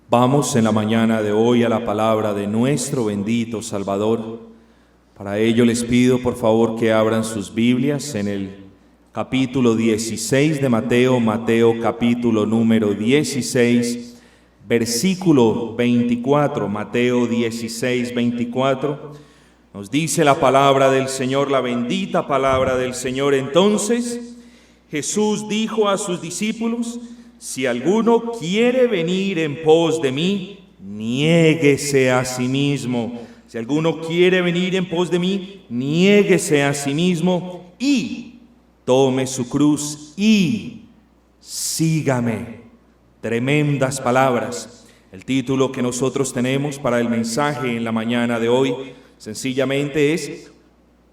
Vamos en la mañana de hoy a la palabra de nuestro bendito Salvador. Para ello les pido por favor que abran sus Biblias en el capítulo 16 de Mateo capítulo número 16, versículo 24, Mateo 16, 24. Nos dice la palabra del Señor, la bendita palabra del Señor. Entonces Jesús dijo a sus discípulos: si alguno quiere venir en pos de mí, niéguese a sí mismo. Si alguno quiere venir en pos de mí, niéguese a sí mismo y tome su cruz y sígame. Tremendas palabras. El título que nosotros tenemos para el mensaje en la mañana de hoy sencillamente es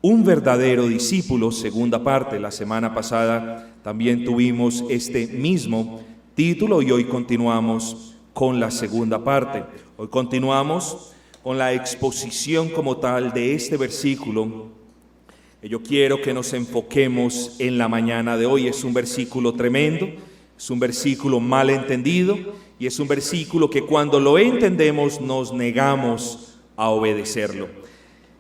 Un verdadero discípulo, segunda parte. La semana pasada también tuvimos este mismo título y hoy continuamos con la segunda parte. Hoy continuamos con la exposición como tal de este versículo. Yo quiero que nos enfoquemos en la mañana de hoy. Es un versículo tremendo, es un versículo mal entendido y es un versículo que cuando lo entendemos nos negamos a obedecerlo.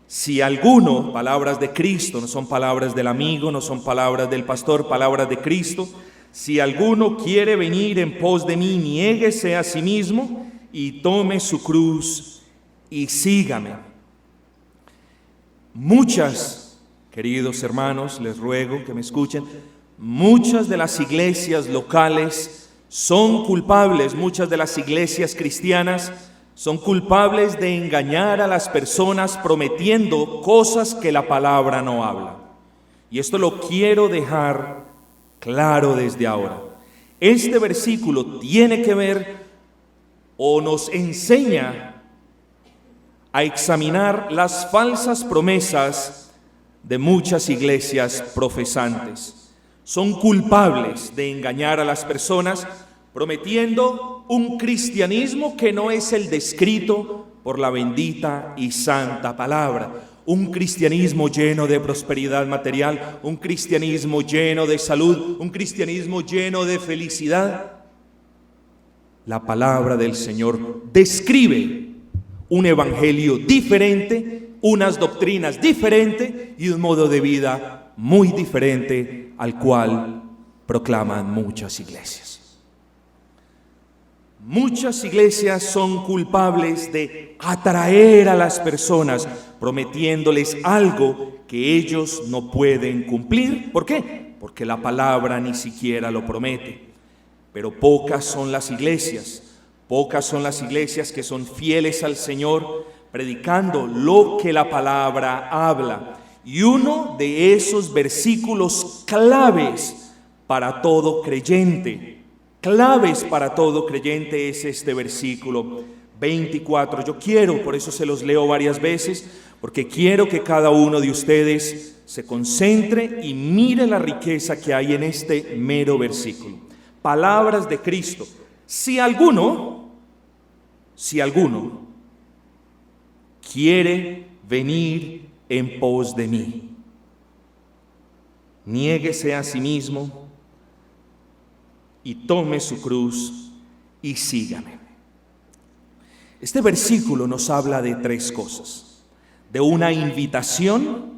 Si alguno, palabras de Cristo, no son palabras del amigo, no son palabras del pastor, palabras de Cristo. Si alguno quiere venir en pos de mí, niéguese a sí mismo y tome su cruz y sígame. Muchas, queridos hermanos, les ruego que me escuchen, muchas de las iglesias locales son culpables, muchas de las iglesias cristianas son culpables de engañar a las personas prometiendo cosas que la palabra no habla. Y esto lo quiero dejar claro desde ahora. Este versículo tiene que ver o nos enseña a examinar las falsas promesas de muchas iglesias profesantes. Son culpables de engañar a las personas prometiendo un cristianismo que no es el descrito por la bendita y santa palabra. Un cristianismo lleno de prosperidad material, un cristianismo lleno de salud, un cristianismo lleno de felicidad. La palabra del Señor describe un evangelio diferente, unas doctrinas diferentes y un modo de vida muy diferente al cual proclaman muchas iglesias. Muchas iglesias son culpables de atraer a las personas prometiéndoles algo que ellos no pueden cumplir. ¿Por qué? Porque la palabra ni siquiera lo promete. Pero pocas son las iglesias que son fieles al Señor, predicando lo que la palabra habla. Y uno de esos versículos claves para todo creyente es este versículo 24. Yo quiero, por eso se los leo varias veces, porque quiero que cada uno de ustedes se concentre y mire la riqueza que hay en este mero versículo. Palabras de Cristo. Si alguno quiere venir en pos de mí, niéguese a sí mismo y tome su cruz y sígame. Este versículo nos habla de tres cosas: de una invitación,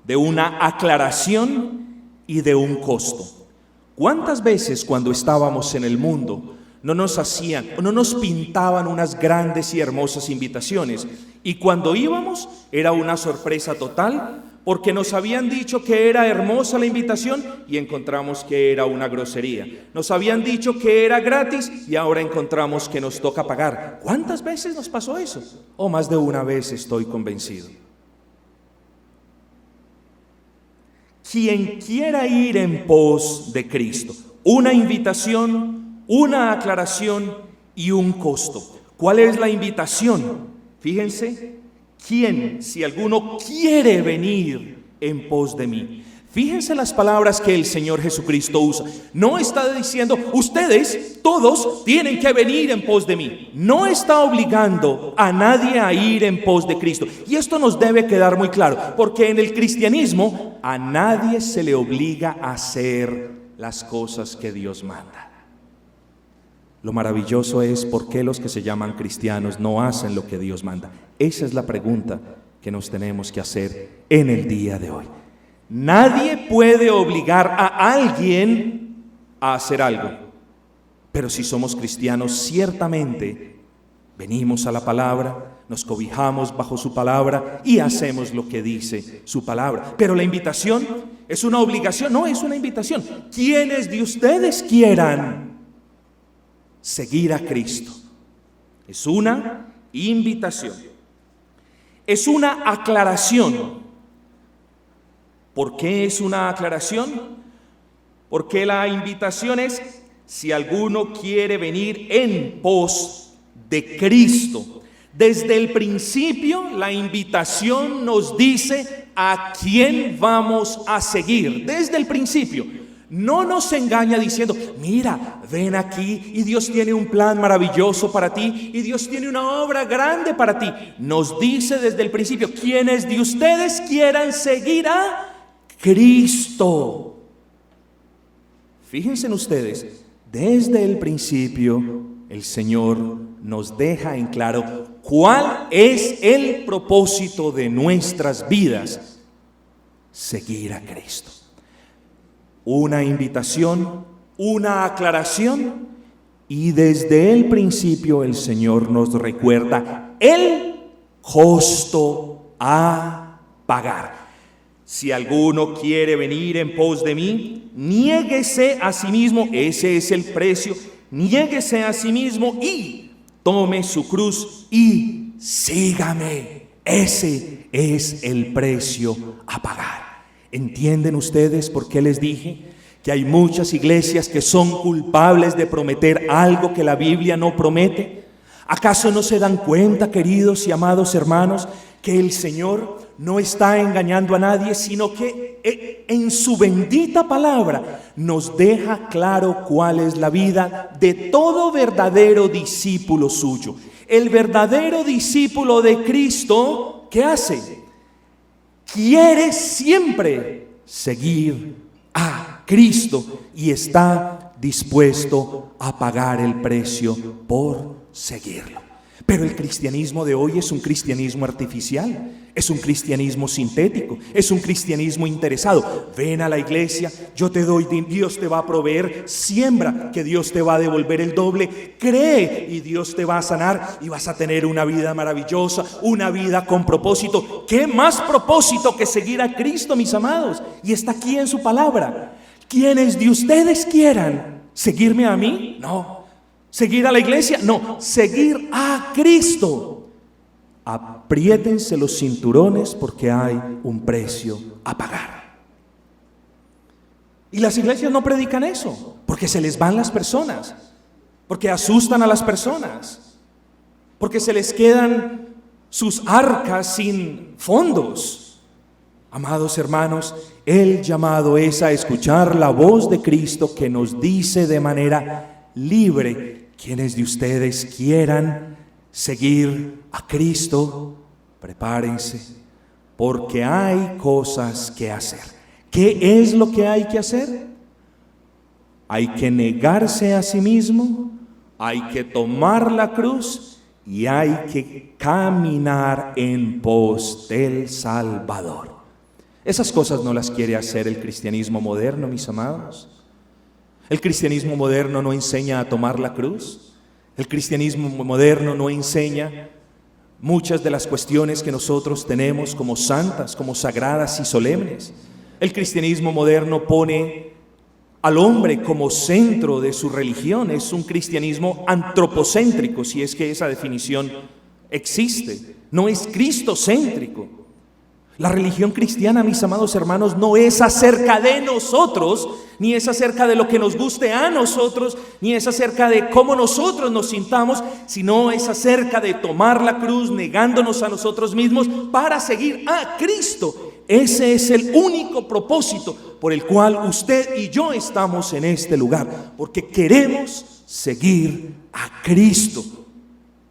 de una aclaración y de un costo. ¿Cuántas veces cuando estábamos en el mundo no nos pintaban unas grandes y hermosas invitaciones? Y cuando íbamos era una sorpresa total, porque nos habían dicho que era hermosa la invitación y encontramos que era una grosería. Nos habían dicho que era gratis y ahora encontramos que nos toca pagar. ¿Cuántas veces nos pasó eso? O más de una vez, estoy convencido. Quien quiera ir en pos de Cristo, una invitación, una aclaración y un costo. ¿Cuál es la invitación? Fíjense, si alguno quiere venir en pos de mí. Fíjense las palabras que el Señor Jesucristo usa. No está diciendo, ustedes todos tienen que venir en pos de mí. No está obligando a nadie a ir en pos de Cristo. Y esto nos debe quedar muy claro, porque en el cristianismo a nadie se le obliga a hacer las cosas que Dios manda. Lo maravilloso es por qué los que se llaman cristianos no hacen lo que Dios manda. Esa es la pregunta que nos tenemos que hacer en el día de hoy. Nadie puede obligar a alguien a hacer algo, pero si somos cristianos, ciertamente venimos a la palabra, nos cobijamos bajo su palabra y hacemos lo que dice su palabra. Pero la invitación es una obligación, no es una invitación. Quienes de ustedes quieran seguir a Cristo, es una invitación, es una aclaración. ¿Por qué es una aclaración? Porque la invitación es: si alguno quiere venir en pos de Cristo. Desde el principio la invitación nos dice a quién vamos a seguir. Desde el principio. No nos engaña diciendo: mira, ven aquí y Dios tiene un plan maravilloso para ti y Dios tiene una obra grande para ti. Nos dice desde el principio: quienes de ustedes quieran seguir a Cristo. Fíjense ustedes, desde el principio el Señor nos deja en claro cuál es el propósito de nuestras vidas: seguir a Cristo. Una invitación, una aclaración, y desde el principio el Señor nos recuerda el costo a pagar. Si alguno quiere venir en pos de mí, niéguese a sí mismo, ese es el precio, niéguese a sí mismo y tome su cruz y sígame. Ese es el precio a pagar. ¿Entienden ustedes por qué les dije que hay muchas iglesias que son culpables de prometer algo que la Biblia no promete? ¿Acaso no se dan cuenta, queridos y amados hermanos, que el Señor no está engañando a nadie, sino que en su bendita palabra nos deja claro cuál es la vida de todo verdadero discípulo suyo? El verdadero discípulo de Cristo, ¿qué hace? Quiere siempre seguir a Cristo y está dispuesto a pagar el precio por seguirlo. Pero el cristianismo de hoy es un cristianismo artificial, es un cristianismo sintético, es un cristianismo interesado. Ven a la iglesia, yo te doy, Dios te va a proveer, siembra que Dios te va a devolver el doble, cree y Dios te va a sanar y vas a tener una vida maravillosa, una vida con propósito. ¿Qué más propósito que seguir a Cristo, mis amados? Y está aquí en su palabra. Quienes de ustedes quieran seguirme a mí, no. ¿Seguir a la iglesia? No, seguir a Cristo. Apriétense los cinturones porque hay un precio a pagar. Y las iglesias no predican eso, porque se les van las personas, porque asustan a las personas, porque se les quedan sus arcas sin fondos. Amados hermanos, el llamado es a escuchar la voz de Cristo que nos dice de manera libre: quienes de ustedes quieran seguir a Cristo, prepárense, porque hay cosas que hacer. ¿Qué es lo que hay que hacer? Hay que negarse a sí mismo, hay que tomar la cruz y hay que caminar en pos del Salvador. Esas cosas no las quiere hacer el cristianismo moderno, mis amados. El cristianismo moderno no enseña a tomar la cruz. El cristianismo moderno no enseña muchas de las cuestiones que nosotros tenemos como santas, como sagradas y solemnes. El cristianismo moderno pone al hombre como centro de su religión. Es un cristianismo antropocéntrico, si es que esa definición existe. No es cristocéntrico. La religión cristiana, mis amados hermanos, no es acerca de nosotros, ni es acerca de lo que nos guste a nosotros, ni es acerca de cómo nosotros nos sintamos, sino es acerca de tomar la cruz, negándonos a nosotros mismos para seguir a Cristo. Ese es el único propósito por el cual usted y yo estamos en este lugar, porque queremos seguir a Cristo.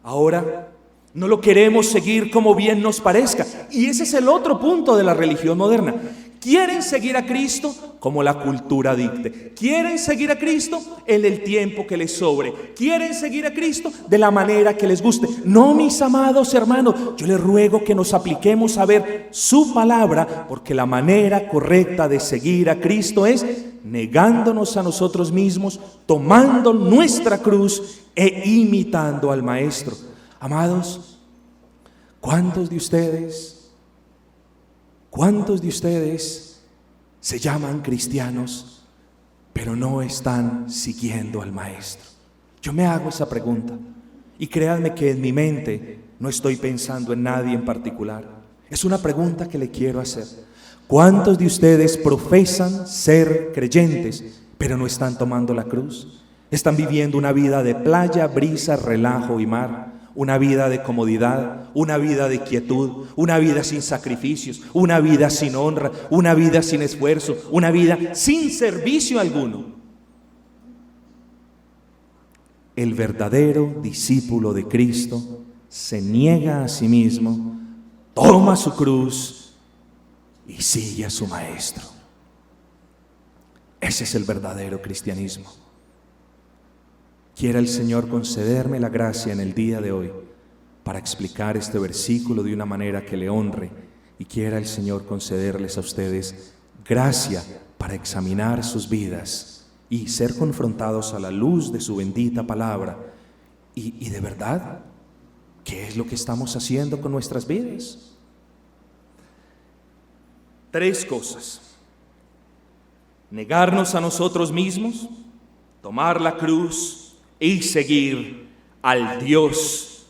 Ahora, no lo queremos seguir como bien nos parezca. Y ese es el otro punto de la religión moderna. Quieren seguir a Cristo como la cultura dicte. Quieren seguir a Cristo en el tiempo que les sobre. Quieren seguir a Cristo de la manera que les guste. No, mis amados hermanos, yo les ruego que nos apliquemos a ver su palabra, porque la manera correcta de seguir a Cristo es negándonos a nosotros mismos, tomando nuestra cruz e imitando al Maestro. Amados, ¿cuántos de ustedes se llaman cristianos, pero no están siguiendo al Maestro? Yo me hago esa pregunta, y créanme que en mi mente no estoy pensando en nadie en particular. Es una pregunta que le quiero hacer. ¿Cuántos de ustedes profesan ser creyentes, pero no están tomando la cruz? Están viviendo una vida de playa, brisa, relajo y mar. Una vida de comodidad, una vida de quietud, una vida sin sacrificios, una vida sin honra, una vida sin esfuerzo, una vida sin servicio alguno. El verdadero discípulo de Cristo se niega a sí mismo, toma su cruz y sigue a su Maestro. Ese es el verdadero cristianismo. Quiera el Señor concederme la gracia en el día de hoy para explicar este versículo de una manera que le honre, y quiera el Señor concederles a ustedes gracia para examinar sus vidas y ser confrontados a la luz de su bendita palabra. Y de verdad, ¿qué es lo que estamos haciendo con nuestras vidas? 3 cosas: negarnos a nosotros mismos, tomar la cruz y seguir al Dios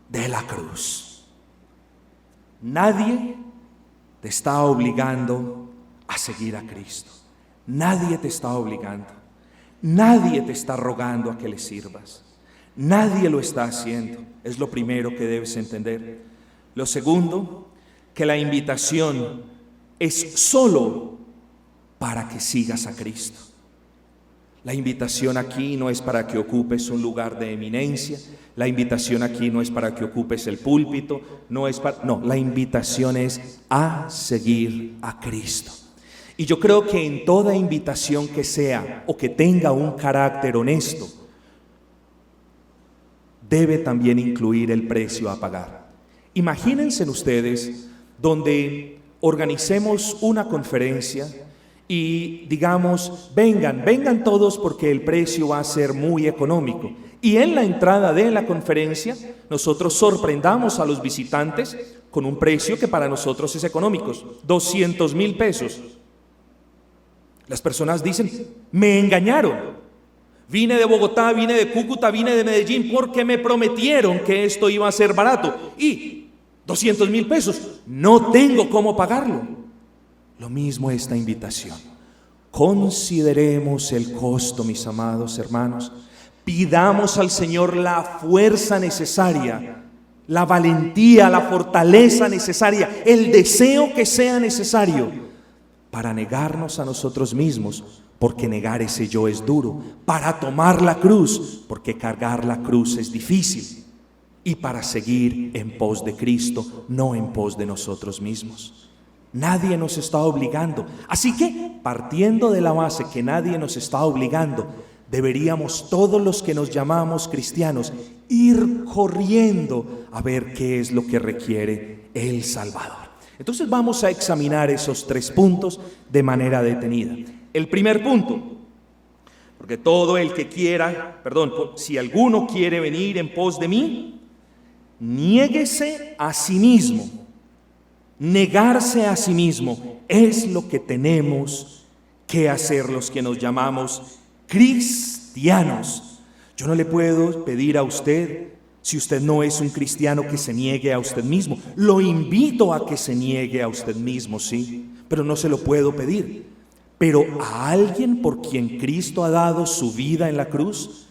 de la cruz. Nadie te está obligando a seguir a Cristo. Nadie te está obligando. Nadie te está rogando a que le sirvas. Nadie lo está haciendo. Es lo primero que debes entender. Lo segundo, que la invitación es solo para que sigas a Cristo. La invitación aquí no es para que ocupes un lugar de eminencia. La invitación aquí no es para que ocupes el púlpito. No, la invitación es a seguir a Cristo. Y yo creo que en toda invitación que sea o que tenga un carácter honesto, debe también incluir el precio a pagar. Imagínense ustedes donde organicemos una conferencia y digamos, vengan todos porque el precio va a ser muy económico. Y en la entrada de la conferencia nosotros sorprendamos a los visitantes con un precio que para nosotros es económico, 200,000 pesos. Las personas dicen, me engañaron. Vine de Bogotá, vine de Cúcuta, vine de Medellín porque me prometieron que esto iba a ser barato. Y 200,000 pesos, no tengo cómo pagarlo. Lo mismo esta invitación. Consideremos el costo, mis amados hermanos. Pidamos al Señor la fuerza necesaria, la valentía, la fortaleza necesaria, el deseo que sea necesario para negarnos a nosotros mismos, porque negar ese yo es duro, para tomar la cruz, porque cargar la cruz es difícil, y para seguir en pos de Cristo, no en pos de nosotros mismos. Nadie nos está obligando. Así que, partiendo de la base que nadie nos está obligando, deberíamos todos los que nos llamamos cristianos ir corriendo a ver qué es lo que requiere el Salvador. Entonces vamos a examinar esos 3 puntos de manera detenida. El primer punto, porque todo el que quiera, si alguno quiere venir en pos de mí, niéguese a sí mismo. Negarse a sí mismo es lo que tenemos que hacer los que nos llamamos cristianos. Yo no le puedo pedir a usted, si usted no es un cristiano, que se niegue a usted mismo. Lo invito a que se niegue a usted mismo, sí, pero no se lo puedo pedir. Pero a alguien por quien Cristo ha dado su vida en la cruz,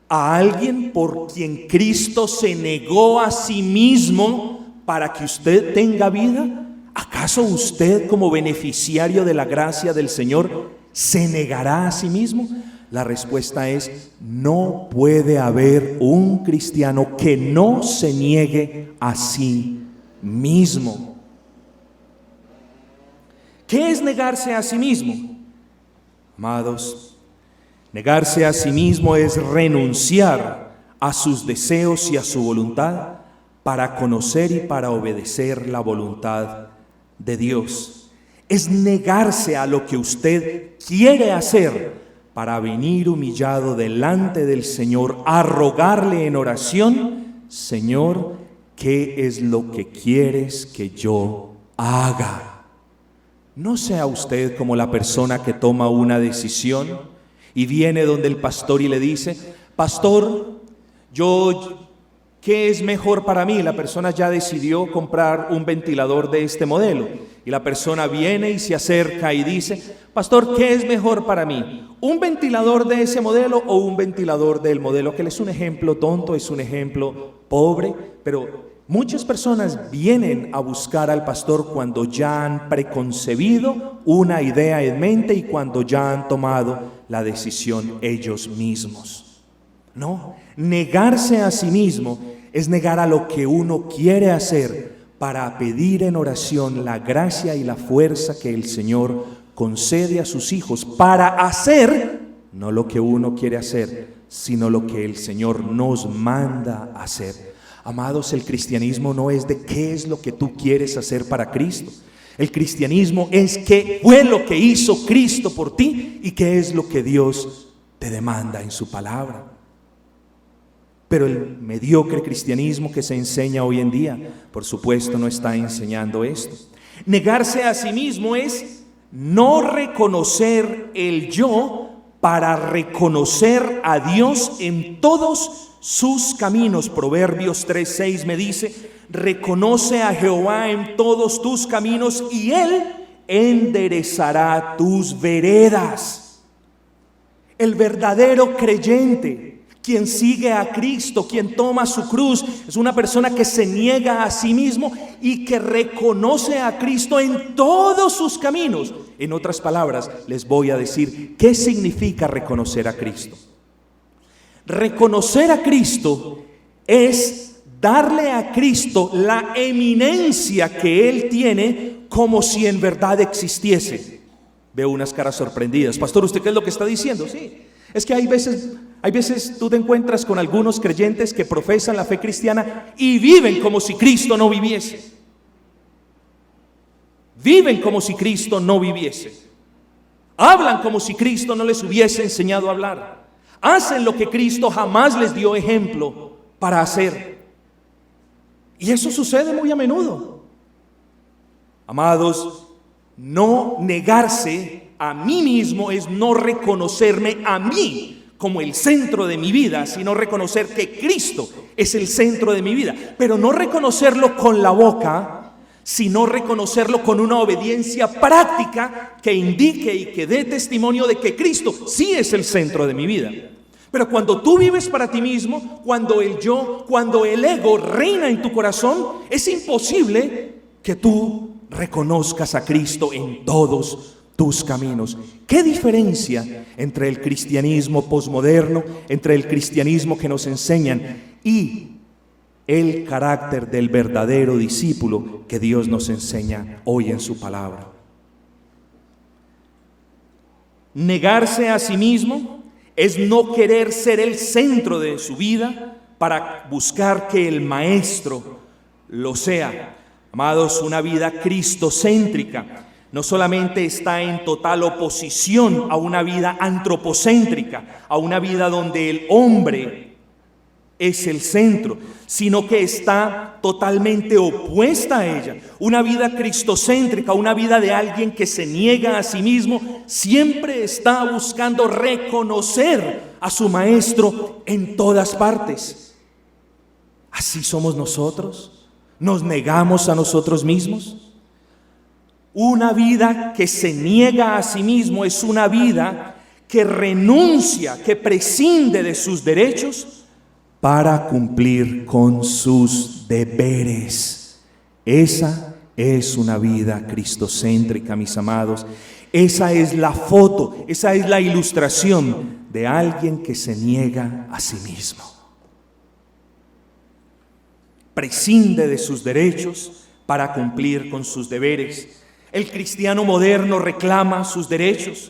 a alguien por quien Cristo se negó a sí mismo para que usted tenga vida, ¿acaso usted, como beneficiario de la gracia del Señor, se negará a sí mismo? La respuesta es: no puede haber un cristiano que no se niegue a sí mismo. ¿Qué es negarse a sí mismo? Amados, negarse a sí mismo es renunciar a sus deseos y a su voluntad para conocer y para obedecer la voluntad de Dios. Es negarse a lo que usted quiere hacer para venir humillado delante del Señor a rogarle en oración: Señor, ¿qué es lo que quieres que yo haga? No sea usted como la persona que toma una decisión y viene donde el pastor y le dice: pastor, ¿qué es mejor para mí? La persona ya decidió comprar un ventilador de este modelo y la persona viene y se acerca y dice: pastor, ¿qué es mejor para mí? ¿Un ventilador de ese modelo o un ventilador del modelo? Que es un ejemplo tonto, es un ejemplo pobre, pero muchas personas vienen a buscar al pastor cuando ya han preconcebido una idea en mente y cuando ya han tomado la decisión ellos mismos. No, negarse a sí mismo es negar a lo que uno quiere hacer para pedir en oración la gracia y la fuerza que el Señor concede a sus hijos para hacer no lo que uno quiere hacer, sino lo que el Señor nos manda hacer. Amados, el cristianismo no es de qué es lo que tú quieres hacer para Cristo. El cristianismo es qué fue lo que hizo Cristo por ti y qué es lo que Dios te demanda en su palabra. Pero el mediocre cristianismo que se enseña hoy en día, por supuesto, no está enseñando esto. Negarse a sí mismo es no reconocer el yo para reconocer a Dios en todos sus caminos. Proverbios 3:6 me dice: reconoce a Jehová en todos tus caminos y Él enderezará tus veredas. El verdadero creyente, quien sigue a Cristo, quien toma su cruz, es una persona que se niega a sí mismo y que reconoce a Cristo en todos sus caminos. En otras palabras, les voy a decir qué significa reconocer a Cristo. Reconocer a Cristo es darle a Cristo la eminencia que Él tiene como si en verdad existiese. Veo unas caras sorprendidas. Pastor, ¿usted qué es lo que está diciendo? Sí, es que hay veces tú te encuentras con algunos creyentes que profesan la fe cristiana y viven como si Cristo no viviese. Viven como si Cristo no viviese. Hablan como si Cristo no les hubiese enseñado a hablar. Hacen lo que Cristo jamás les dio ejemplo para hacer. Y eso sucede muy a menudo. Amados, no negarse a mí mismo es no reconocerme a mí como el centro de mi vida, sino reconocer que Cristo es el centro de mi vida. Pero no reconocerlo con la boca, sino reconocerlo con una obediencia práctica que indique y que dé testimonio de que Cristo sí es el centro de mi vida. Pero cuando tú vives para ti mismo, cuando el yo, cuando el ego reina en tu corazón, es imposible que tú reconozcas a Cristo en todos tus caminos. ¿Qué diferencia entre el cristianismo posmoderno, entre el cristianismo que nos enseñan y el carácter del verdadero discípulo que Dios nos enseña hoy en su palabra? Negarse a sí mismo es no querer ser el centro de su vida para buscar que el maestro lo sea. Amados, una vida cristocéntrica no solamente está en total oposición a una vida antropocéntrica, a una vida donde el hombre es el centro, sino que está totalmente opuesta a ella. Una vida cristocéntrica, una vida de alguien que se niega a sí mismo, siempre está buscando reconocer a su maestro en todas partes. ¿Así somos nosotros? ¿Nos negamos a nosotros mismos? Una vida que se niega a sí mismo es una vida que renuncia, que prescinde de sus derechos para cumplir con sus deberes. Esa es una vida cristocéntrica, mis amados. Esa es la foto, esa es la ilustración de alguien que se niega a sí mismo. Prescinde de sus derechos para cumplir con sus deberes. El cristiano moderno reclama sus derechos.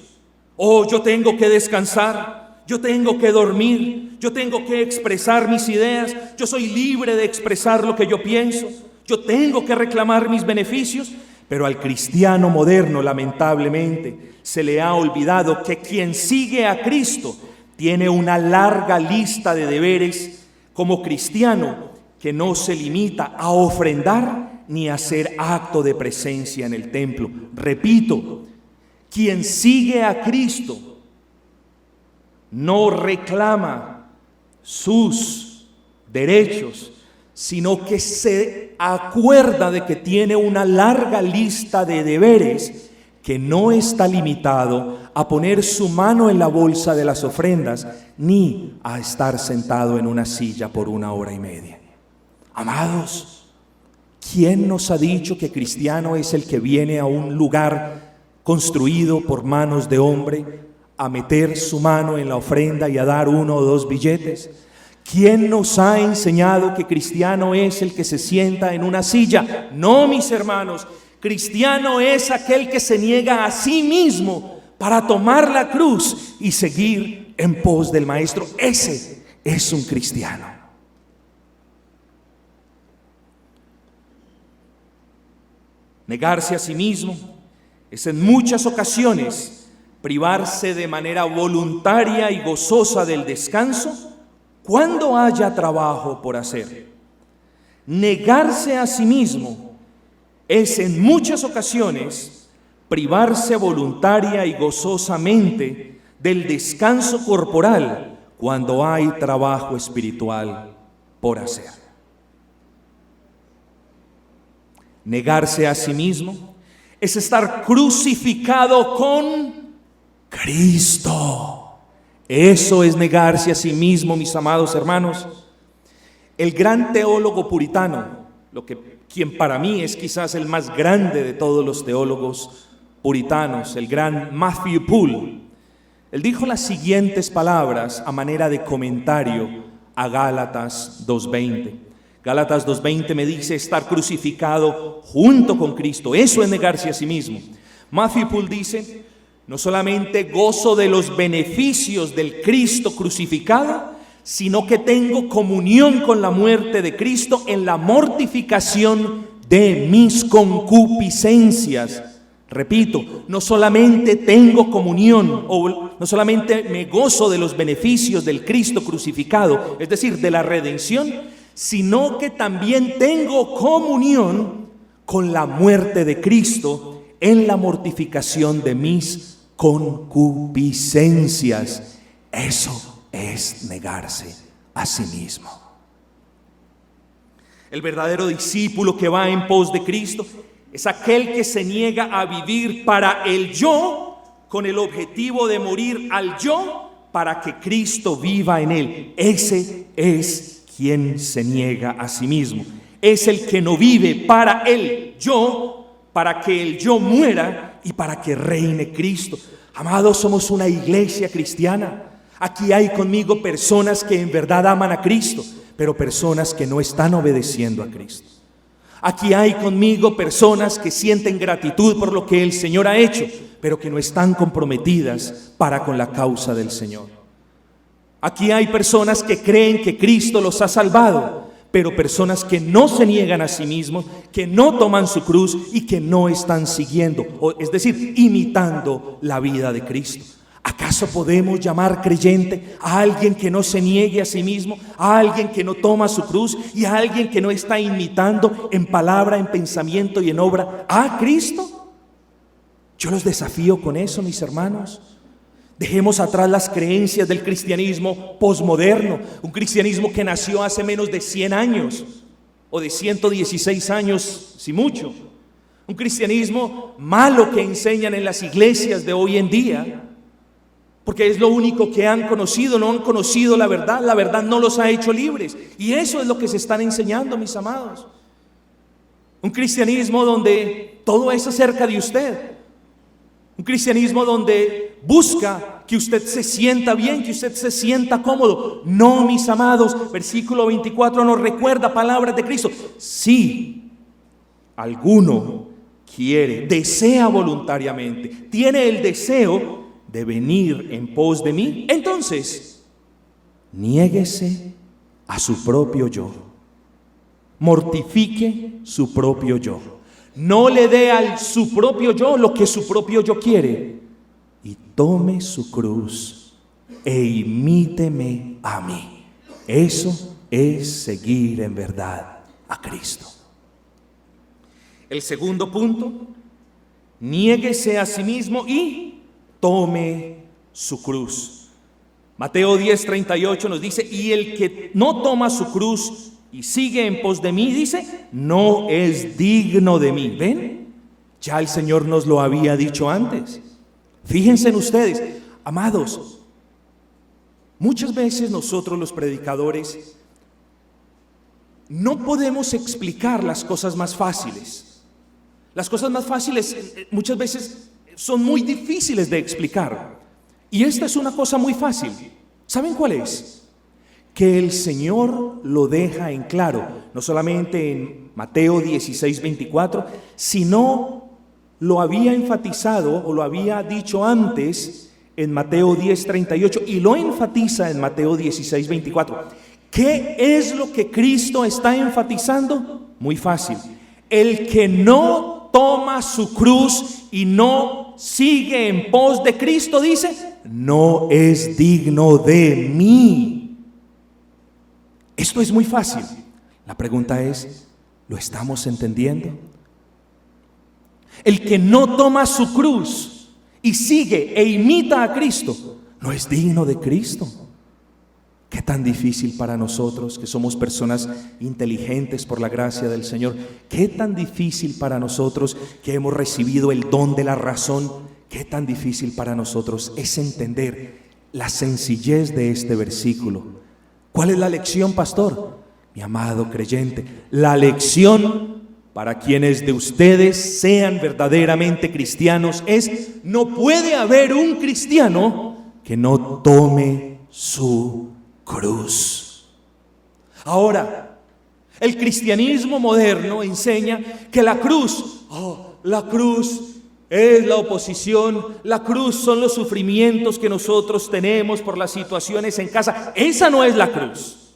Oh, yo tengo que descansar, yo tengo que dormir, yo tengo que expresar mis ideas, yo soy libre de expresar lo que yo pienso, yo tengo que reclamar mis beneficios. Pero al cristiano moderno, lamentablemente, se le ha olvidado que quien sigue a Cristo tiene una larga lista de deberes como cristiano que no se limita a ofrendar ni a hacer acto de presencia en el templo. Repito, quien sigue a Cristo no reclama sus derechos, sino que se acuerda de que tiene una larga lista de deberes que no está limitado a poner su mano en la bolsa de las ofrendas ni a estar sentado en una silla por 1 hora y media. Amados, ¿quién nos ha dicho que cristiano es el que viene a un lugar construido por manos de hombre a meter su mano en la ofrenda y a dar 1 o 2 billetes? ¿Quién nos ha enseñado que cristiano es el que se sienta en una silla? No, mis hermanos, cristiano es aquel que se niega a sí mismo para tomar la cruz y seguir en pos del Maestro. Ese es un cristiano. Negarse a sí mismo es en muchas ocasiones privarse de manera voluntaria y gozosa del descanso cuando haya trabajo por hacer. Negarse a sí mismo es en muchas ocasiones privarse voluntaria y gozosamente del descanso corporal cuando hay trabajo espiritual por hacer. Negarse a sí mismo es estar crucificado con Cristo. Eso es negarse a sí mismo, mis amados hermanos. El gran teólogo puritano, quien para mí es quizás el más grande de todos los teólogos puritanos, el gran Matthew Poole, él dijo las siguientes palabras a manera de comentario a Gálatas 2:20. Gálatas 2:20 me dice estar crucificado junto con Cristo. Eso es negarse a sí mismo. Matthew Poole dice: no solamente gozo de los beneficios del Cristo crucificado, sino que tengo comunión con la muerte de Cristo en la mortificación de mis concupiscencias. Repito, no solamente tengo comunión o no solamente me gozo de los beneficios del Cristo crucificado, es decir, de la redención, sino que también tengo comunión con la muerte de Cristo en la mortificación de mis concupiscencias. Eso es negarse a sí mismo. El verdadero discípulo que va en pos de Cristo es aquel que se niega a vivir para el yo con el objetivo de morir al yo para que Cristo viva en él. Ese es quien se niega a sí mismo. Es el que no vive para el yo, para que el yo muera y para que reine Cristo. Amados, somos una iglesia cristiana. Aquí hay conmigo personas que en verdad aman a Cristo, pero personas que no están obedeciendo a Cristo. Aquí hay conmigo personas que sienten gratitud por lo que el Señor ha hecho, pero que no están comprometidas para con la causa del Señor. Aquí hay personas que creen que Cristo los ha salvado, pero personas que no se niegan a sí mismos, que no toman su cruz y que no están siguiendo, es decir, imitando la vida de Cristo. ¿Acaso podemos llamar creyente a alguien que no se niegue a sí mismo, a alguien que no toma su cruz y a alguien que no está imitando en palabra, en pensamiento y en obra a Cristo? Yo los desafío con eso, mis hermanos. Dejemos atrás las creencias del cristianismo posmoderno, un cristianismo que nació hace menos de 100 años o de 116 años, si mucho. Un cristianismo malo que enseñan en las iglesias de hoy en día, porque es lo único que han conocido, no han conocido la verdad no los ha hecho libres. Y eso es lo que se están enseñando, mis amados. Un cristianismo donde todo es acerca de usted. Un cristianismo donde busca que usted se sienta bien, que usted se sienta cómodo. No, mis amados, versículo 24 nos recuerda palabras de Cristo. Si alguno quiere, desea voluntariamente, tiene el deseo de venir en pos de mí, entonces niéguese a su propio yo, mortifique su propio yo, no le dé a su propio yo lo que su propio yo quiere, y tome su cruz e imíteme a mí. Eso es seguir en verdad a Cristo. El segundo punto, niéguese a sí mismo y tome su cruz. Mateo 10:38 nos dice, y el que no toma su cruz y sigue en pos de mí, dice, no es digno de mí. ¿Ven? Ya el Señor nos lo había dicho antes. Fíjense en ustedes, amados, muchas veces nosotros los predicadores no podemos explicar las cosas más fáciles. Las cosas más fáciles muchas veces son muy difíciles de explicar. Y esta es una cosa muy fácil. ¿Saben cuál es? Que el Señor lo deja en claro, no solamente en Mateo 16:24, sino lo había enfatizado o lo había dicho antes en Mateo 10:38 y lo enfatiza en Mateo 16:24. ¿Qué es lo que Cristo está enfatizando? Muy fácil. El que no toma su cruz y no sigue en pos de Cristo, dice, no es digno de mí. Esto es muy fácil. La pregunta es, ¿lo estamos entendiendo? El que no toma su cruz y sigue e imita a Cristo, no es digno de Cristo. Qué tan difícil para nosotros que somos personas inteligentes por la gracia del Señor. Qué tan difícil para nosotros que hemos recibido el don de la razón. Qué tan difícil para nosotros es entender la sencillez de este versículo. ¿Cuál es la lección, pastor? Mi amado creyente, la lección para quienes de ustedes sean verdaderamente cristianos es: no puede haber un cristiano que no tome su cruz. Ahora, el cristianismo moderno enseña que la cruz es la oposición, la cruz son los sufrimientos que nosotros tenemos por las situaciones en casa. Esa no es la cruz.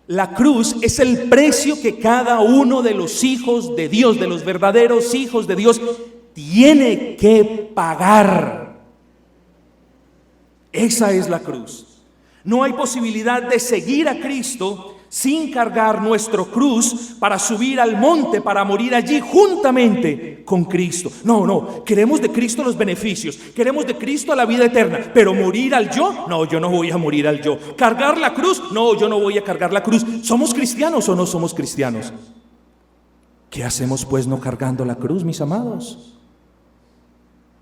La cruz es el precio que cada uno de los hijos de Dios, de los verdaderos hijos de Dios, tiene que pagar. Esa es la cruz. No hay posibilidad de seguir a Cristo sin cargar nuestra cruz para subir al monte, para morir allí juntamente con Cristo. No, queremos de Cristo los beneficios, queremos de Cristo la vida eterna, pero morir al yo, no, yo no voy a morir al yo. Cargar la cruz, no, yo no voy a cargar la cruz. ¿Somos cristianos o no somos cristianos? ¿Qué hacemos pues no cargando la cruz, mis amados?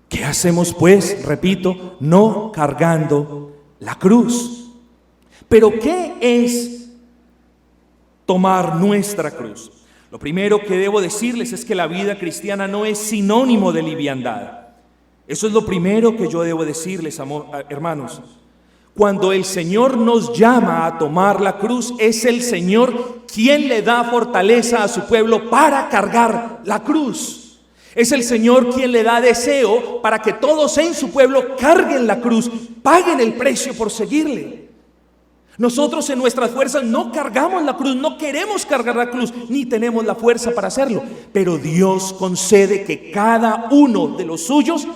¿Qué hacemos pues, repito, no cargando la cruz? Pero ¿qué es tomar nuestra cruz? Lo primero que debo decirles es que la vida cristiana no es sinónimo de liviandad. Eso es lo primero que yo debo decirles, hermanos. Cuando el Señor nos llama a tomar la cruz, es el Señor quien le da fortaleza a su pueblo para cargar la cruz. Es el Señor quien le da deseo para que todos en su pueblo carguen la cruz, paguen el precio por seguirle. Nosotros en nuestras fuerzas no cargamos la cruz, no queremos cargar la cruz, ni tenemos la fuerza para hacerlo. Pero Dios concede que cada uno de los suyos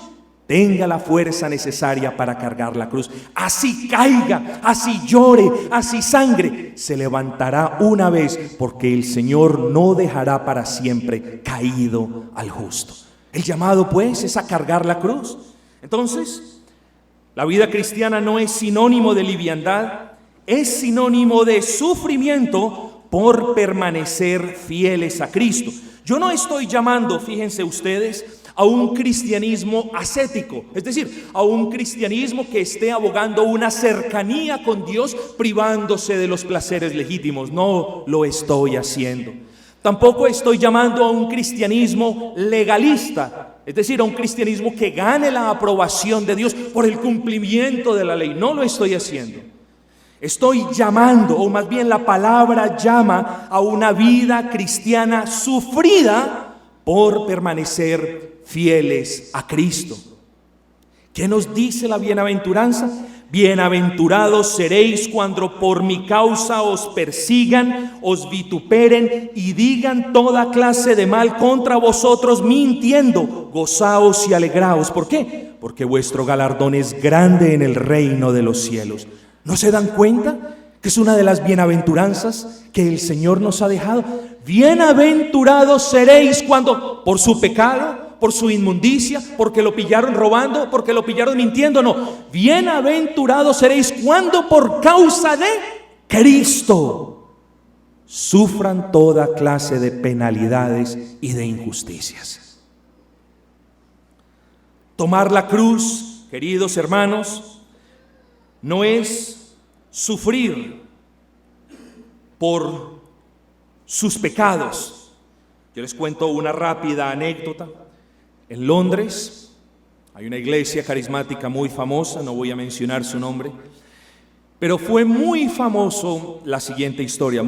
tenga la fuerza necesaria para cargar la cruz. Así caiga, así llore, así sangre, se levantará una vez, porque el Señor no dejará para siempre caído al justo. El llamado pues es a cargar la cruz. Entonces, la vida cristiana no es sinónimo de liviandad, es sinónimo de sufrimiento por permanecer fieles a Cristo. Yo no estoy llamando, fíjense ustedes, a un cristianismo ascético, es decir, a un cristianismo que esté abogando una cercanía con Dios privándose de los placeres legítimos. No lo estoy haciendo. Tampoco estoy llamando a un cristianismo legalista, es decir, a un cristianismo que gane la aprobación de Dios por el cumplimiento de la ley. No lo estoy haciendo. Estoy llamando, o más bien la palabra llama a una vida cristiana sufrida por permanecer fieles a Cristo. ¿Qué nos dice la bienaventuranza? Bienaventurados seréis cuando por mi causa os persigan, os vituperen y digan toda clase de mal contra vosotros mintiendo. Gozaos y alegraos. ¿Por qué? Porque vuestro galardón es grande en el reino de los cielos. ¿No se dan cuenta que es una de las bienaventuranzas que el Señor nos ha dejado? Bienaventurados seréis cuando por su pecado, por su inmundicia, porque lo pillaron robando, porque lo pillaron mintiendo. No, bienaventurados seréis cuando por causa de Cristo sufran toda clase de penalidades y de injusticias. Tomar la cruz, queridos hermanos, no es sufrir por sus pecados. Yo les cuento una rápida anécdota. En Londres hay una iglesia carismática muy famosa, no voy a mencionar su nombre, pero fue muy famosa la siguiente historia.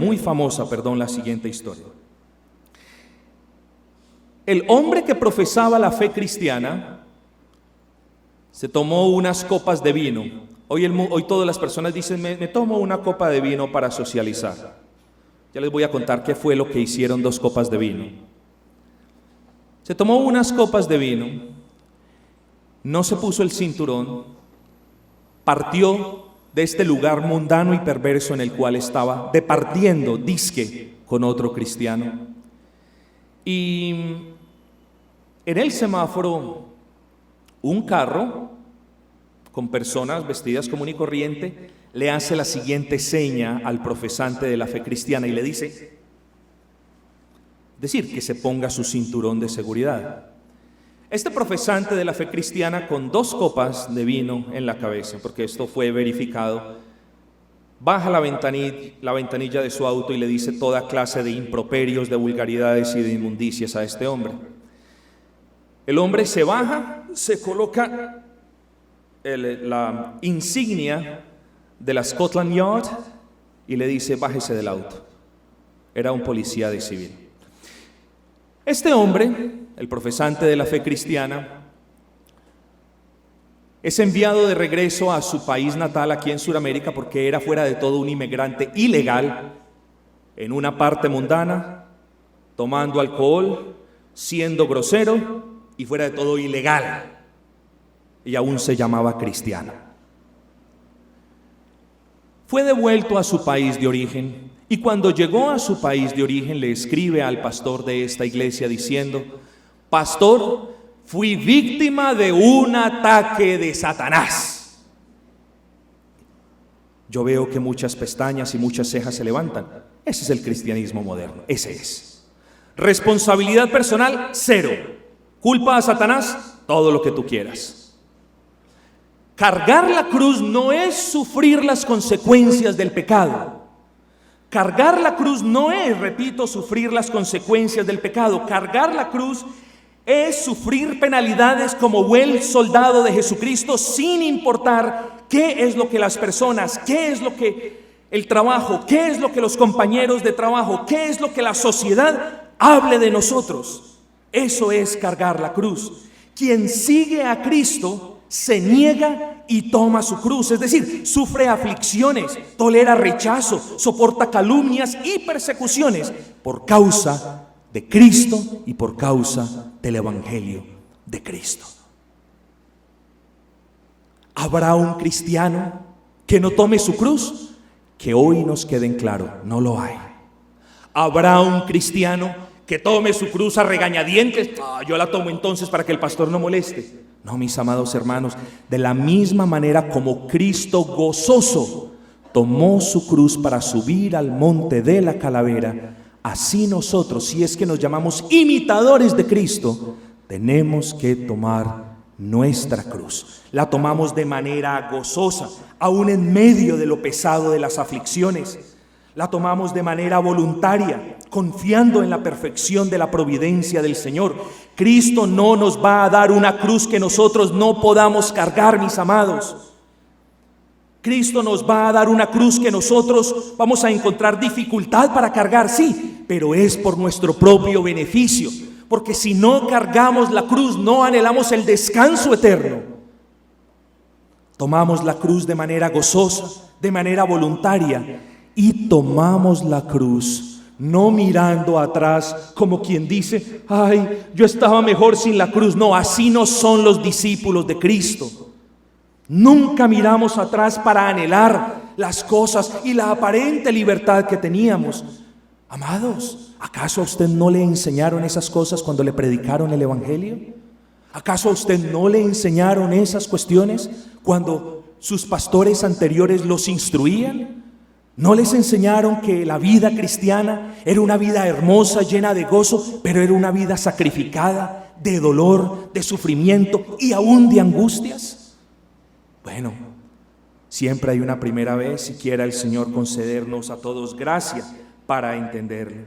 El hombre que profesaba la fe cristiana se tomó unas copas de vino. Hoy todas las personas dicen, me tomo una copa de vino para socializar. Ya les voy a contar qué fue lo que hicieron 2 copas de vino. Se tomó unas copas de vino, no se puso el cinturón, partió de este lugar mundano y perverso en el cual estaba, departiendo disque con otro cristiano. Y en el semáforo, un carro con personas vestidas común y corriente le hace la siguiente seña al profesante de la fe cristiana y le dice, que se ponga su cinturón de seguridad. Este profesante de la fe cristiana, con 2 copas de vino en la cabeza, porque esto fue verificado, baja la ventanilla de su auto y le dice toda clase de improperios, de vulgaridades y de inmundicias a este hombre. El hombre se baja, se coloca la insignia de la Scotland Yard y le dice, bájese del auto. Era un policía de civil. Este hombre, el profesante de la fe cristiana, es enviado de regreso a su país natal aquí en Sudamérica porque era fuera de todo un inmigrante ilegal en una parte mundana, tomando alcohol, siendo grosero y fuera de todo ilegal, y aún se llamaba cristiano. Fue devuelto a su país de origen. Y cuando llegó a su país de origen le escribe al pastor de esta iglesia diciendo, pastor, fui víctima de un ataque de Satanás. Yo veo que muchas pestañas y muchas cejas se levantan. Ese es el cristianismo moderno, ese es. Responsabilidad personal, 0. Culpa a Satanás, todo lo que tú quieras. Cargar la cruz no es sufrir las consecuencias del pecado. Cargar la cruz no es, repito, sufrir las consecuencias del pecado. Cargar la cruz es sufrir penalidades como buen soldado de Jesucristo, sin importar qué es lo que las personas, qué es lo que el trabajo, qué es lo que los compañeros de trabajo, qué es lo que la sociedad hable de nosotros. Eso es cargar la cruz. Quien sigue a Cristo se niega y toma su cruz, es decir, sufre aflicciones, tolera rechazo, soporta calumnias y persecuciones por causa de Cristo y por causa del Evangelio de Cristo. ¿Habrá un cristiano que no tome su cruz? Que hoy nos quede en claro, no lo hay. ¿Habrá un cristiano que tome su cruz a regañadientes? Yo la tomo entonces para que el pastor no moleste. No, mis amados hermanos, de la misma manera como Cristo gozoso tomó su cruz para subir al monte de la calavera, así nosotros, si es que nos llamamos imitadores de Cristo, tenemos que tomar nuestra cruz. La tomamos de manera gozosa, aún en medio de lo pesado de las aflicciones. La tomamos de manera voluntaria, confiando en la perfección de la providencia del Señor. Cristo no nos va a dar una cruz que nosotros no podamos cargar, mis amados. Cristo nos va a dar una cruz que nosotros vamos a encontrar dificultad para cargar, sí, pero es por nuestro propio beneficio. Porque si no cargamos la cruz, no anhelamos el descanso eterno. Tomamos la cruz de manera gozosa, de manera voluntaria, y tomamos la cruz no mirando atrás como quien dice, ay, yo estaba mejor sin la cruz. No, así no son los discípulos de Cristo. Nunca miramos atrás para anhelar las cosas y la aparente libertad que teníamos. Amados, ¿acaso a usted no le enseñaron esas cosas cuando le predicaron el Evangelio? ¿Acaso a usted no le enseñaron esas cuestiones cuando sus pastores anteriores los instruían? ¿No les enseñaron que la vida cristiana era una vida hermosa, llena de gozo, pero era una vida sacrificada, de dolor, de sufrimiento y aún de angustias? Bueno, siempre hay una primera vez y quiera el Señor concedernos a todos gracia para entenderlo.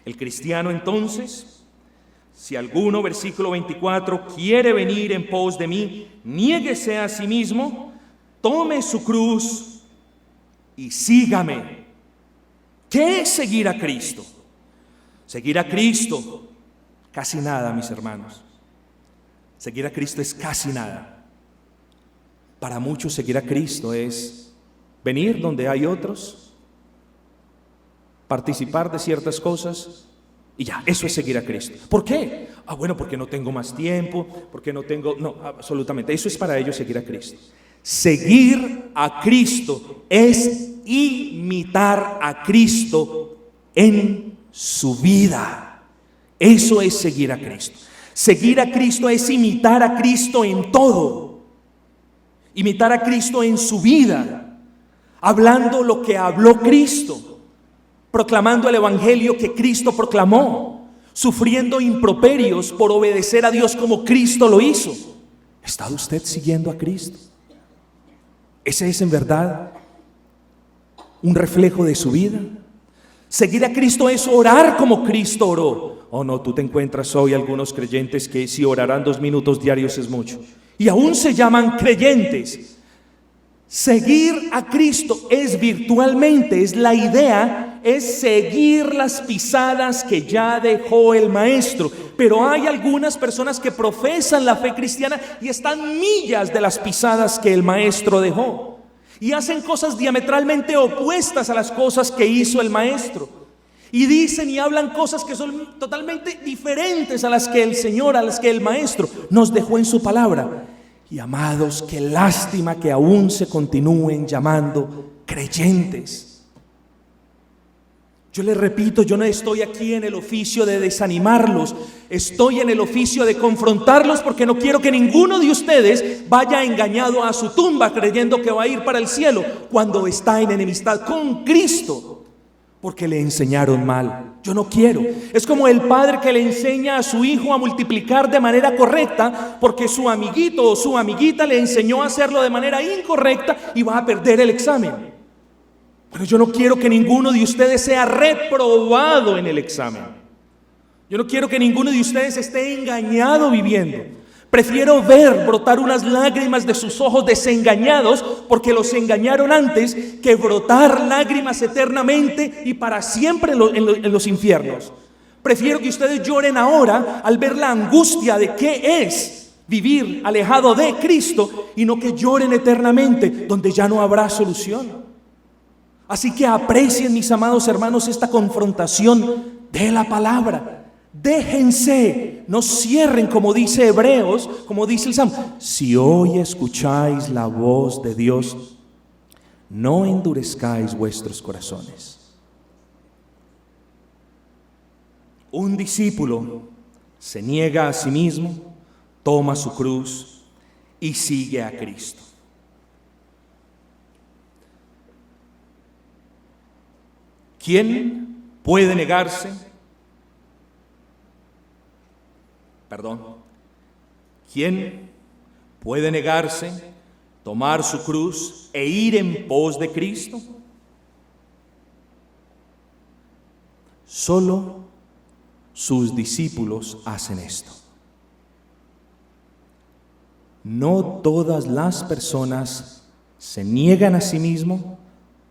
El cristiano entonces, si alguno, versículo 24, quiere venir en pos de mí, niéguese a sí mismo, tome su cruz y sígame. ¿Qué es seguir a Cristo? Seguir a Cristo, casi nada, mis hermanos. Seguir a Cristo es casi nada. Para muchos seguir a Cristo es venir donde hay otros, participar de ciertas cosas y ya, eso es seguir a Cristo. ¿Por qué? Bueno, porque no tengo más tiempo, porque no tengo... No, absolutamente, eso es para ellos seguir a Cristo. Seguir a Cristo es imitar a Cristo en su vida. Eso es seguir a Cristo. Seguir a Cristo es imitar a Cristo en todo. Imitar a Cristo en su vida, hablando lo que habló Cristo, proclamando el evangelio que Cristo proclamó, sufriendo improperios por obedecer a Dios como Cristo lo hizo. ¿Está usted siguiendo a Cristo? ¿Ese es en verdad un reflejo de su vida? Seguir a Cristo es orar como Cristo oró. Oh no, tú te encuentras hoy algunos creyentes que si orarán 2 minutos diarios es mucho. Y aún se llaman creyentes. Seguir a Cristo es virtualmente, es la idea, es seguir las pisadas que ya dejó el Maestro. Pero hay algunas personas que profesan la fe cristiana y están millas de las pisadas que el Maestro dejó. Y hacen cosas diametralmente opuestas a las cosas que hizo el Maestro. Y dicen y hablan cosas que son totalmente diferentes a las que el Señor, a las que el Maestro nos dejó en su palabra. Y amados, qué lástima que aún se continúen llamando creyentes. Yo les repito, yo no estoy aquí en el oficio de desanimarlos, estoy en el oficio de confrontarlos porque no quiero que ninguno de ustedes vaya engañado a su tumba creyendo que va a ir para el cielo cuando está en enemistad con Cristo. Porque le enseñaron mal. Yo no quiero. Es como el padre que le enseña a su hijo a multiplicar de manera correcta porque su amiguito o su amiguita le enseñó a hacerlo de manera incorrecta y va a perder el examen. Pero yo no quiero que ninguno de ustedes sea reprobado en el examen. Yo no quiero que ninguno de ustedes esté engañado viviendo. Prefiero ver brotar unas lágrimas de sus ojos desengañados porque los engañaron antes que brotar lágrimas eternamente y para siempre en los infiernos. Prefiero que ustedes lloren ahora al ver la angustia de qué es vivir alejado de Cristo y no que lloren eternamente donde ya no habrá solución. Así que aprecien, mis amados hermanos, esta confrontación de la palabra. Déjense, no cierren, como dice Hebreos, como dice el Salmo. Si hoy escucháis la voz de Dios, no endurezcáis vuestros corazones. Un discípulo se niega a sí mismo, toma su cruz y sigue a Cristo. ¿Quién puede negarse? ¿Quién puede negarse, tomar su cruz e ir en pos de Cristo? Solo sus discípulos hacen esto. No todas las personas se niegan a sí mismos,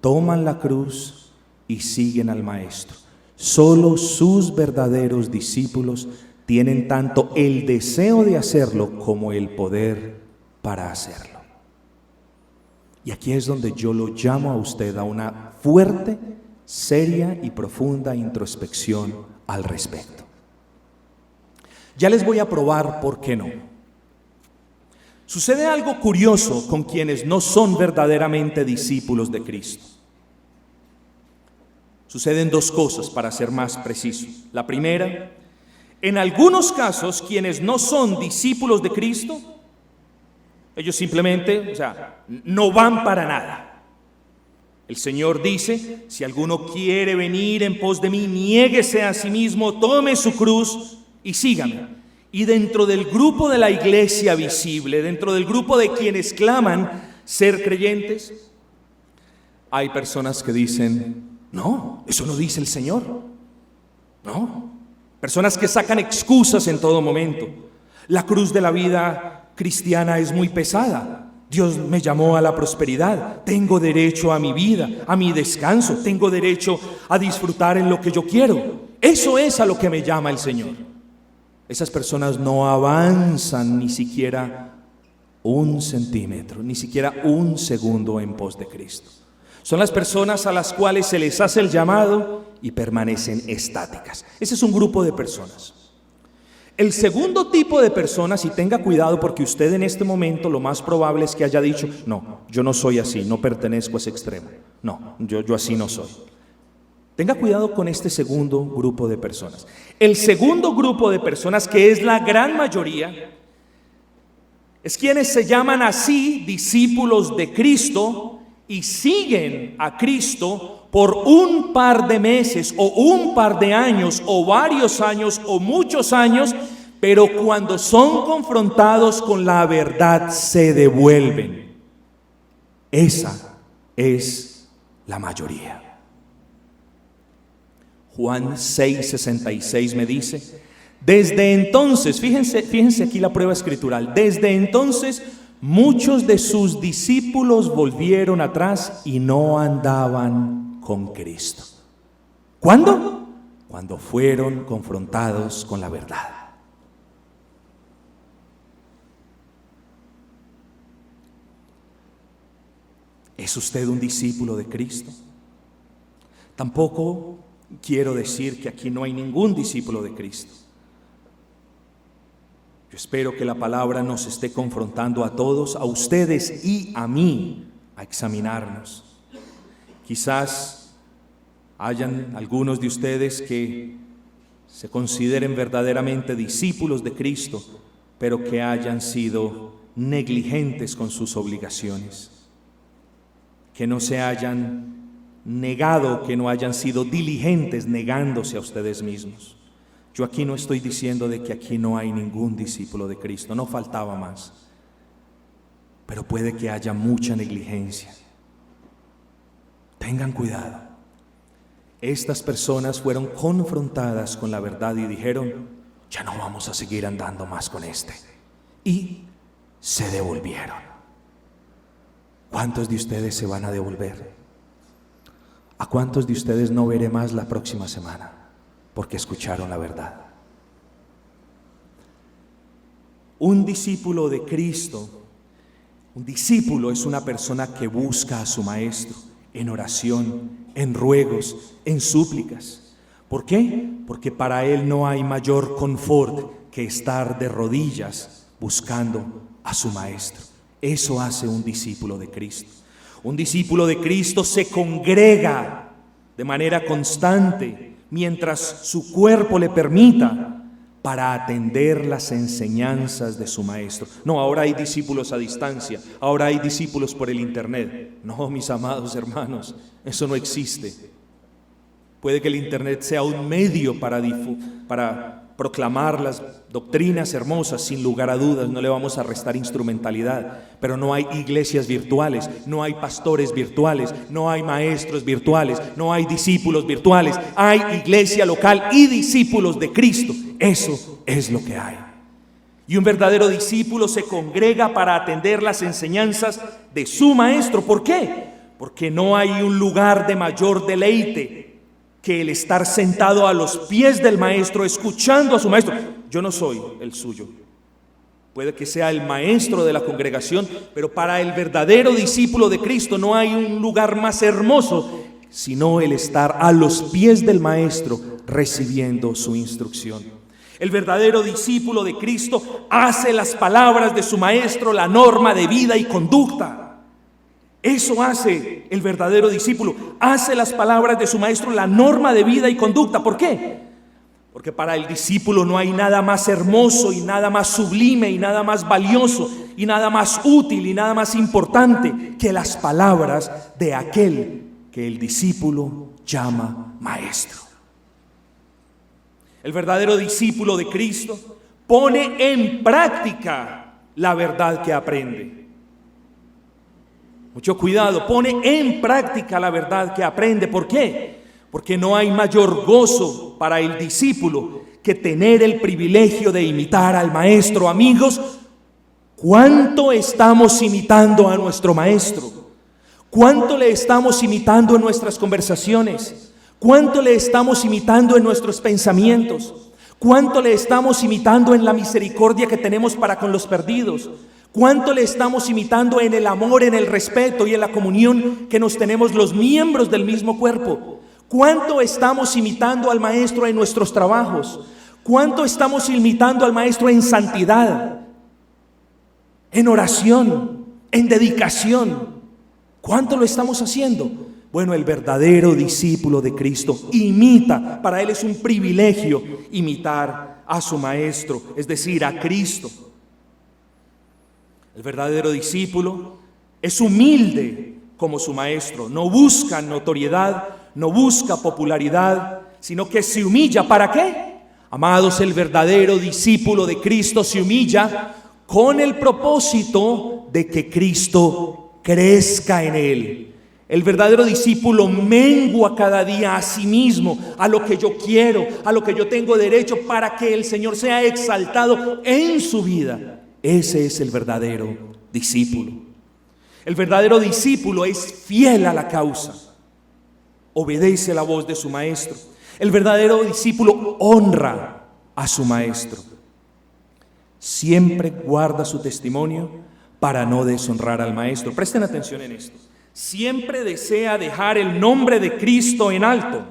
toman la cruz y siguen al Maestro. Solo sus verdaderos discípulos tienen tanto el deseo de hacerlo como el poder para hacerlo. Y aquí es donde yo lo llamo a usted a una fuerte, seria y profunda introspección al respecto. Ya les voy a probar por qué no. Sucede algo curioso con quienes no son verdaderamente discípulos de Cristo. Suceden dos cosas, para ser más preciso. La primera, en algunos casos, quienes no son discípulos de Cristo, ellos simplemente, no van para nada. El Señor dice, si alguno quiere venir en pos de mí, niéguese a sí mismo, tome su cruz y sígame. Y dentro del grupo de la iglesia visible, dentro del grupo de quienes claman ser creyentes, hay personas que dicen, no, eso no dice el Señor. No. Personas que sacan excusas en todo momento. La cruz de la vida cristiana es muy pesada. Dios me llamó a la prosperidad. Tengo derecho a mi vida, a mi descanso. Tengo derecho a disfrutar en lo que yo quiero. Eso es a lo que me llama el Señor. Esas personas no avanzan ni siquiera un centímetro, ni siquiera un segundo en pos de Cristo. Son las personas a las cuales se les hace el llamado y permanecen estáticas. Ese es un grupo de personas. El segundo tipo de personas, y tenga cuidado porque usted en este momento lo más probable es que haya dicho, no, yo no soy así, no pertenezco a ese extremo. No, yo así no soy. Tenga cuidado con este segundo grupo de personas. El segundo grupo de personas, que es la gran mayoría, es quienes se llaman así discípulos de Cristo y siguen a Cristo por un par de meses o un par de años o varios años o muchos años, pero cuando son confrontados con la verdad se devuelven. Esa es la mayoría. Juan 6:66 me dice, desde entonces, fíjense aquí la prueba escritural, desde entonces muchos de sus discípulos volvieron atrás y no andaban con Cristo. ¿Cuándo? Cuando fueron confrontados con la verdad. ¿Es usted un discípulo de Cristo? Tampoco quiero decir que aquí no hay ningún discípulo de Cristo. Yo espero que la palabra nos esté confrontando a todos, a ustedes y a mí, a examinarnos. Quizás hayan algunos de ustedes que se consideren verdaderamente discípulos de Cristo, pero que hayan sido negligentes con sus obligaciones, que no se hayan negado, que no hayan sido diligentes negándose a ustedes mismos. Yo aquí no estoy diciendo de que aquí no hay ningún discípulo de Cristo, no faltaba más, pero puede que haya mucha negligencia. Tengan cuidado. Estas personas fueron confrontadas con la verdad y dijeron, ya no vamos a seguir andando más con este. Y se devolvieron. ¿Cuántos de ustedes se van a devolver? ¿A cuántos de ustedes no veré más la próxima semana? Porque escucharon la verdad. Un discípulo de Cristo, un discípulo es una persona que busca a su maestro en oración, en ruegos, en súplicas. ¿Por qué? Porque para él no hay mayor confort que estar de rodillas buscando a su maestro. Eso hace un discípulo de Cristo. Un discípulo de Cristo se congrega de manera constante mientras su cuerpo le permita para atender las enseñanzas de su maestro. No, ahora hay discípulos a distancia, ahora hay discípulos por el internet. No, mis amados hermanos, eso no existe. Puede que el internet sea un medio para proclamar las doctrinas hermosas, sin lugar a dudas, no le vamos a restar instrumentalidad, pero no hay iglesias virtuales, no hay pastores virtuales, no hay maestros virtuales, no hay discípulos virtuales, hay iglesia local y discípulos de Cristo. Eso es lo que hay. Y un verdadero discípulo se congrega para atender las enseñanzas de su maestro. ¿Por qué? Porque no hay un lugar de mayor deleite que el estar sentado a los pies del maestro, escuchando a su maestro. Yo no soy el suyo. Puede que sea el maestro de la congregación, pero para el verdadero discípulo de Cristo no hay un lugar más hermoso sino el estar a los pies del maestro recibiendo su instrucción. El verdadero discípulo de Cristo hace las palabras de su maestro la norma de vida y conducta. Eso hace el verdadero discípulo, hace las palabras de su maestro la norma de vida y conducta. ¿Por qué? Porque para el discípulo no hay nada más hermoso y nada más sublime y nada más valioso y nada más útil y nada más importante que las palabras de aquel que el discípulo llama maestro. El verdadero discípulo de Cristo pone en práctica la verdad que aprende. Mucho cuidado, pone en práctica la verdad que aprende. ¿Por qué? Porque no hay mayor gozo para el discípulo que tener el privilegio de imitar al maestro. Amigos, ¿cuánto estamos imitando a nuestro maestro? ¿Cuánto le estamos imitando en nuestras conversaciones? ¿Cuánto le estamos imitando en nuestros pensamientos? ¿Cuánto le estamos imitando en la misericordia que tenemos para con los perdidos? ¿Cuánto le estamos imitando en el amor, en el respeto y en la comunión que nos tenemos los miembros del mismo cuerpo? ¿Cuánto estamos imitando al maestro en nuestros trabajos? ¿Cuánto estamos imitando al maestro en santidad, en oración, en dedicación? ¿Cuánto lo estamos haciendo? Bueno, el verdadero discípulo de Cristo imita, para él es un privilegio imitar a su maestro, es decir, a Cristo. El verdadero discípulo es humilde como su maestro, no busca notoriedad, no busca popularidad, sino que se humilla. ¿Para qué? Amados, el verdadero discípulo de Cristo se humilla con el propósito de que Cristo crezca en él. El verdadero discípulo mengua cada día a sí mismo, a lo que yo quiero, a lo que yo tengo derecho, para que el Señor sea exaltado en su vida. Ese es el verdadero discípulo. El verdadero discípulo es fiel a la causa, obedece la voz de su maestro. El verdadero discípulo honra a su maestro. Siempre guarda su testimonio para no deshonrar al maestro. Presten atención en esto. Siempre desea dejar el nombre de Cristo en alto.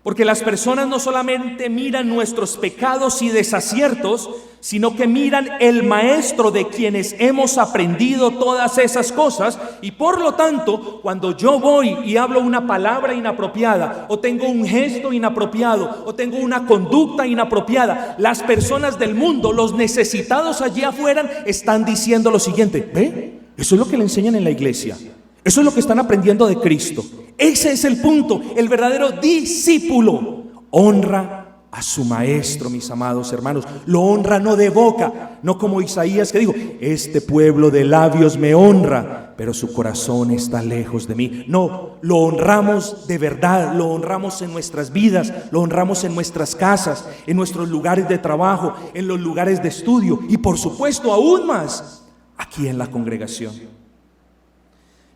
Porque las personas no solamente miran nuestros pecados y desaciertos, sino que miran el maestro de quienes hemos aprendido todas esas cosas. Y por lo tanto, cuando yo voy y hablo una palabra inapropiada, o tengo un gesto inapropiado, o tengo una conducta inapropiada, las personas del mundo, los necesitados allí afuera, están diciendo lo siguiente: ¿ve? Eso es lo que le enseñan en la iglesia. Eso es lo que están aprendiendo de Cristo. Ese es el punto. El verdadero discípulo honra a su maestro, mis amados hermanos. Lo honra no de boca, no como Isaías que dijo: este pueblo de labios me honra, pero su corazón está lejos de mí. No, lo honramos de verdad, lo honramos en nuestras vidas, lo honramos en nuestras casas, en nuestros lugares de trabajo, en los lugares de estudio y por supuesto aún más aquí en la congregación.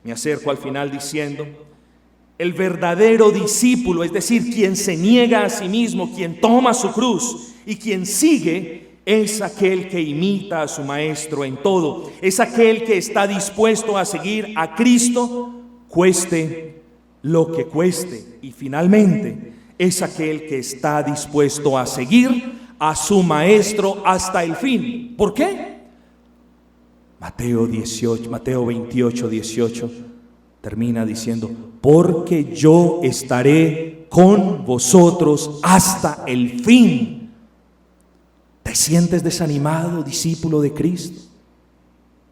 Me acerco al final diciendo: el verdadero discípulo, es decir, quien se niega a sí mismo, quien toma su cruz y quien sigue, es aquel que imita a su maestro en todo. Es aquel que está dispuesto a seguir a Cristo, cueste lo que cueste. Y finalmente, es aquel que está dispuesto a seguir a su maestro hasta el fin. ¿Por qué? Mateo 28, 18 termina diciendo: porque yo estaré con vosotros hasta el fin. ¿Te sientes desanimado, discípulo de Cristo?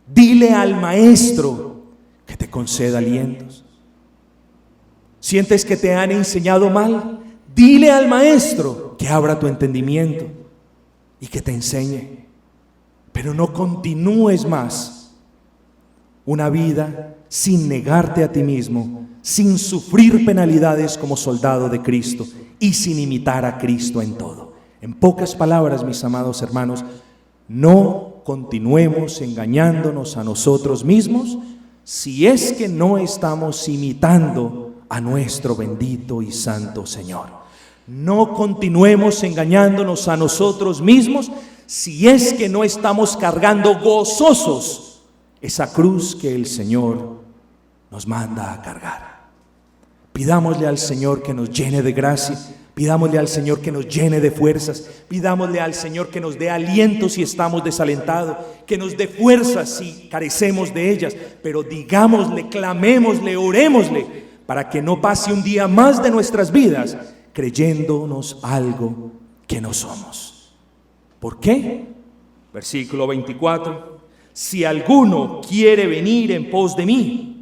Dile al maestro que te conceda alientos. ¿Sientes que te han enseñado mal? Dile al maestro que abra tu entendimiento y que te enseñe. Pero no continúes más una vida sin negarte a ti mismo, sin sufrir penalidades como soldado de Cristo y sin imitar a Cristo en todo. En pocas palabras, mis amados hermanos, no continuemos engañándonos a nosotros mismos si es que no estamos imitando a nuestro bendito y santo Señor. No continuemos engañándonos a nosotros mismos si es que no estamos cargando gozosos esa cruz que el Señor nos manda a cargar. Pidámosle al Señor que nos llene de gracia, pidámosle al Señor que nos llene de fuerzas, pidámosle al Señor que nos dé aliento si estamos desalentados, que nos dé fuerzas si carecemos de ellas, pero digámosle, clamémosle, orémosle, para que no pase un día más de nuestras vidas creyéndonos algo que no somos. ¿Por qué? Versículo 24. Si alguno quiere venir en pos de mí,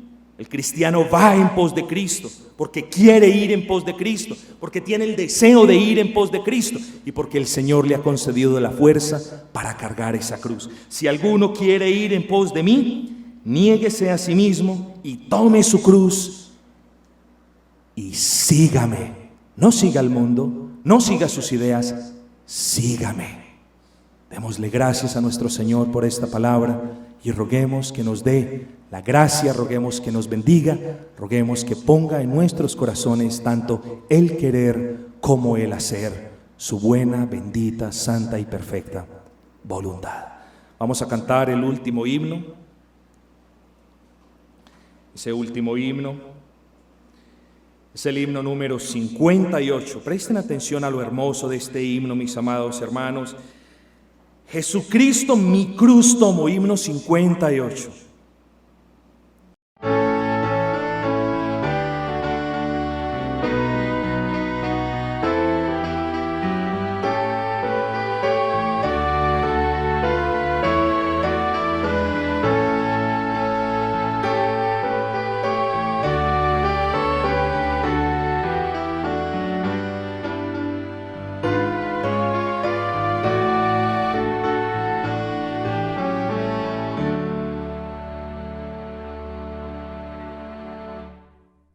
el cristiano va en pos de Cristo, porque quiere ir en pos de Cristo, porque tiene el deseo de ir en pos de Cristo y porque el Señor le ha concedido la fuerza para cargar esa cruz. Si alguno quiere ir en pos de mí, niéguese a sí mismo y tome su cruz y sígame. No siga al mundo, no siga sus ideas, sígame. Démosle gracias a nuestro Señor por esta palabra y roguemos que nos dé la gracia, roguemos que nos bendiga, roguemos que ponga en nuestros corazones tanto el querer como el hacer, su buena, bendita, santa y perfecta voluntad. Vamos a cantar el último himno. Ese último himno es el himno número 58. Presten atención a lo hermoso de este himno, mis amados hermanos. Jesucristo, mi cruz tomo, himno 58.